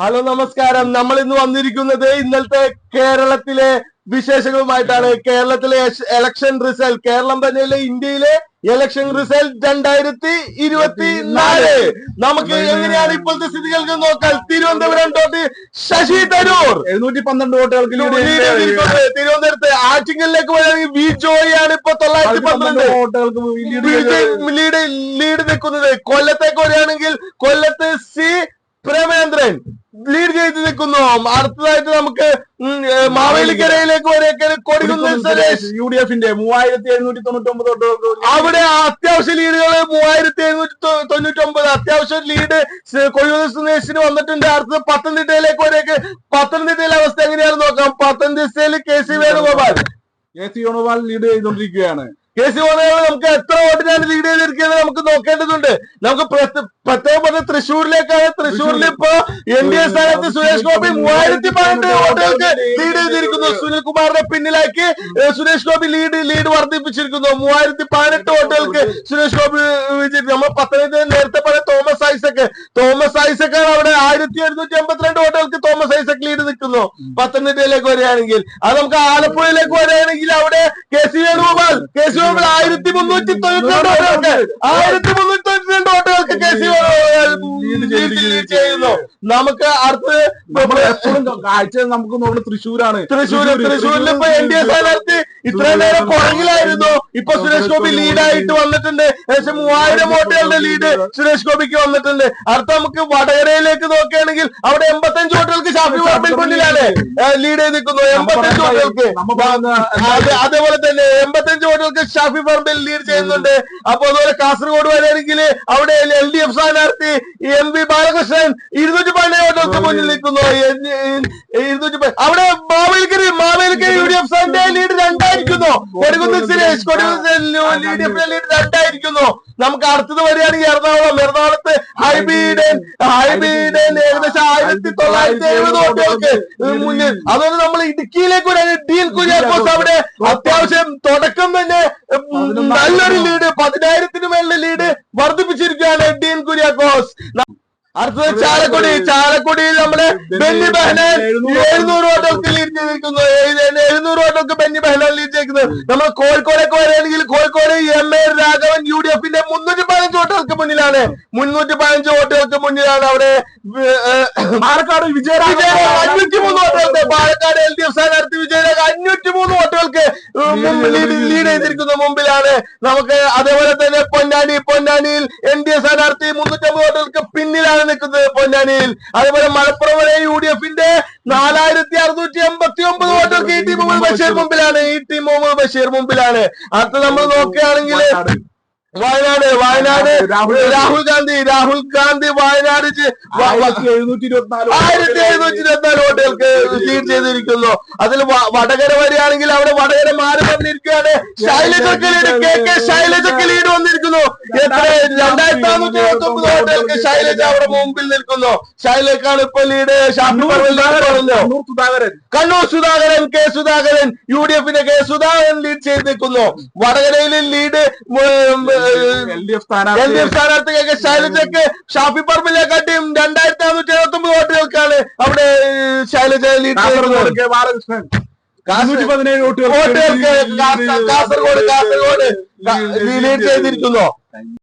Hello നമസ്കാരം. നമ്മൾ ഇന്ന് വന്നിരിക്കുന്നത് ഇന്നലത്തെ കേരളത്തിലെ വിശേഷങ്ങളുമായിട്ടാണ്. കേരളത്തിലെ ഇലക്ഷൻ റിസൾട്ട്, കേരളം തന്നെയല്ലേ ഇന്ത്യയിലെ ഇലക്ഷൻ റിസൾട്ട് 2024. നമുക്ക് എങ്ങനെയാണ് ഇപ്പോഴത്തെ സ്ഥിതികൾക്ക് നോക്കാം. തിരുവനന്തപുരം ശശി തരൂർ 712 വോട്ടുകൾക്ക് തിരുവനന്തപുരത്ത്. ആറ്റിങ്ങലിലേക്ക് വരികയാണെങ്കിൽ വി ജോയിയാണ് ഇപ്പൊ 912 വോട്ടുകൾക്ക് ലീഡ് നിൽക്കുന്നത്. കൊല്ലത്തേക്ക് വരികയാണെങ്കിൽ കൊല്ലത്ത് സി പ്രേമേന്ദ്രൻ ലീഡ് ചെയ്ത് നിൽക്കുന്നു. അടുത്തതായിട്ട് നമുക്ക് മാവേലിക്കരയിലേക്ക് വരെയൊക്കെ കൊടിക്കുന്നിൽ സുരേഷ് UDFന്റെ 3799 വോട്ടുകൾക്ക് അവിടെ അത്യാവശ്യ ലീഡുകൾ 3799 അത്യാവശ്യം ലീഡ് കൊടിക്കുന്നിൽ സുരേഷിന് വന്നിട്ടുണ്ട്. അടുത്തത് പത്തനംതിട്ടയിലേക്ക് വരെയൊക്കെ. പത്തനംതിട്ടയിലെ അവസ്ഥ എങ്ങനെയാണെന്ന് നോക്കാം. പത്തനംതിട്ടയിൽ KC വേണുഗോപാൽ ലീഡ് ചെയ്തുകൊണ്ടിരിക്കുകയാണ്. KC വേണുഗോപാൽ നമുക്ക് എത്ര വോട്ടിനാണ് ലീഡ് ചെയ്തിരിക്കുന്നത് നമുക്ക് നോക്കേണ്ടതുണ്ട്. നമുക്ക് പ്രത്യേകം പറഞ്ഞ തൃശ്ശൂരിലേക്കാണ്. തൃശ്ശൂരിൽ ഇപ്പൊ NDA സ്ഥാനത്ത് സുരേഷ് ഗോപി 3018 വോട്ടുകൾക്ക് ലീഡ് ചെയ്തിരിക്കുന്നു. സുനിൽകുമാറിനെ പിന്നിലാക്കി സുരേഷ് ഗോപി ലീഡ് വർദ്ധിപ്പിച്ചിരിക്കുന്നു. 3018 വോട്ടുകൾക്ക് സുരേഷ് ഗോപി വിജയിച്ചു. നമ്മൾ പത്തനംതിട്ട നേരത്തെ പറഞ്ഞ തോമസ് ഐസക്കാണ് അവിടെ 1782 വോട്ടുകൾക്ക് തോമസ് ഐസക് ലീഡ് നിൽക്കുന്നു. പത്തനംതിട്ടയിലേക്ക് വരികയാണെങ്കിൽ അത് നമുക്ക് ആലപ്പുഴയിലേക്ക് വരികയാണെങ്കിൽ അവിടെ KC വേണുഗോപാൽ 1392 വോട്ടുകൾക്ക് 1392 വോട്ടുകൾക്ക് KC ലീഡ് ചെയ്യുന്നു. നമുക്ക് അടുത്ത് കാഴ്ച നമുക്ക് നോക്കുന്നത് തൃശ്ശൂരിൽ ഇപ്പൊ NDA സ്ഥാനാർത്ഥി ഇത്രയും നേരം പുറകിലായിരുന്നു. ഇപ്പൊ സുരേഷ് ഗോപി ലീഡായിട്ട് വന്നിട്ടുണ്ട്. ഏകദേശം 3000 വോട്ടുകളുടെ ലീഡ് സുരേഷ് ഗോപിക്ക് വന്നിട്ടുണ്ട്. അടുത്ത നമുക്ക് വടകരയിലേക്ക് നോക്കുകയാണെങ്കിൽ അവിടെ 85 വോട്ടുകൾക്ക് ഷാഫി പറമ്പിൽ മുന്നിലാണ് ലീഡ് ചെയ്ത് നിൽക്കുന്നു. 85 വോട്ടുകൾക്ക്. അതേപോലെ തന്നെ 85 വോട്ടുകൾക്ക് ഷാഫി പറമ്പിൽ ലീഡ് ചെയ്യുന്നുണ്ട്. അപ്പൊ അതുപോലെ കാസർഗോഡ് വരികയാണെങ്കിൽ അവിടെ LDF സ്ഥാനാർത്ഥി MV ബാലകൃഷ്ണൻ 212 വോട്ടുകൾക്ക് മുന്നിൽ നിൽക്കുന്നു. അവിടെ മാവേലിക്കര UDF സ്ഥാനാർത്ഥി ലീഡ് 2 ആയിരിക്കുന്നു. കൊടിക്കുന്നിൽ സുരേഷ് ലീഡ് 2 ആയിരിക്കുന്നു. നമുക്ക് അടുത്തത് വരികയാണെങ്കിൽ എറണാകുളത്ത് ഹൈബീഡൻ ഏകദേശം 1970 വോട്ടുകൾക്ക് മുന്നിൽ. അതുകൊണ്ട് നമ്മൾ ഇടുക്കിയിലേക്ക് വരികയാണെങ്കിൽ ഡീൻ കുര്യാക്കോസ് അവിടെ അത്യാവശ്യം തുടക്കം തന്നെ നല്ലൊരു ലീഡ് 10,000-ന് മേലുള്ള ലീഡ് വർദ്ധിപ്പിച്ചിരിക്കുകയാണ് ഡീൻ കുര്യാക്കോസ്. അടുത്തത് ചാലക്കുടിയിൽ നമ്മുടെ ബെന്നി ബെഹനാൻ 700 വോട്ടുകൾക്ക് ലീഡ് ചെയ്തിരിക്കുന്നു. 700 വോട്ടുകൾക്ക് ബെന്നി ബെഹനാൻ ലീഡ് ചെയ്തിരിക്കുന്നത്. നമ്മൾ കോഴിക്കോടേക്ക് വരികയാണെങ്കിൽ കോഴിക്കോട് MA രാഘവൻ UDFന്റെ 315 വോട്ടുകൾക്ക് മുന്നിലാണ്. 315 വോട്ടുകൾക്ക് മുന്നിലാണ് അവിടെ. പാലക്കാട് വിജയരാഘവൻ 503 വോട്ടുകൾക്ക്. പാലക്കാട് LDF സ്ഥാനാർത്ഥി വിജയരാഘവൻ 503 വോട്ടുകൾക്ക് ലീഡ് ചെയ്തിരിക്കുന്നു. മുമ്പിലാണ്. നമുക്ക് അതേപോലെ തന്നെ പൊന്നാനിയിൽ NDA സ്ഥാനാർത്ഥി 350 വോട്ടുകൾക്ക് പിന്നിലാണ് നിൽക്കുന്നത് പൊന്നാനിയിൽ. അതേപോലെ മലപ്പുറം വരെ UDFന്റെ 4689 വോട്ടുകൾക്ക് ET മുഹമ്മദ് ബഷീർ മുമ്പിലാണ്. അടുത്ത നമ്മൾ നോക്കുകയാണെങ്കിൽ വയനാട് രാഹുൽ ഗാന്ധി വയനാട് 1724 വോട്ടുകൾക്ക് ലീഡ് ചെയ്തിരിക്കുന്നു. അതിൽ വടകര വരികയാണെങ്കിൽ അവിടെ വടകര മാറി വന്നിരിക്കുകയാണ്. ശൈലജയ്ക്ക് ലീഡ് വന്നിരിക്കുന്നു. എത്ര 2429 വോട്ടുകൾക്ക് ശൈലജ അവിടെ മുമ്പിൽ നിൽക്കുന്നു. ശൈലജക്കാണ് ഇപ്പൊ ലീഡ്. കണ്ണൂർ സുധാകരൻ K സുധാകരൻ UDFന്റെ K സുധാകരൻ ലീഡ് ചെയ്ത് നിൽക്കുന്നു. വടകരയിൽ ലീഡ് LDF സ്ഥാനാർത്ഥികൾക്ക് ശൈലജയ്ക്ക് ഷാഫി പറമ്പിലെക്കാട്ടിയും 2479 വോട്ടുകൾക്കാണ് അവിടെ ശൈലജ ലീഡ് ചെയ്യുന്നത്. കാസർഗോഡ് ലീഡ് ചെയ്തിരിക്കുന്നു.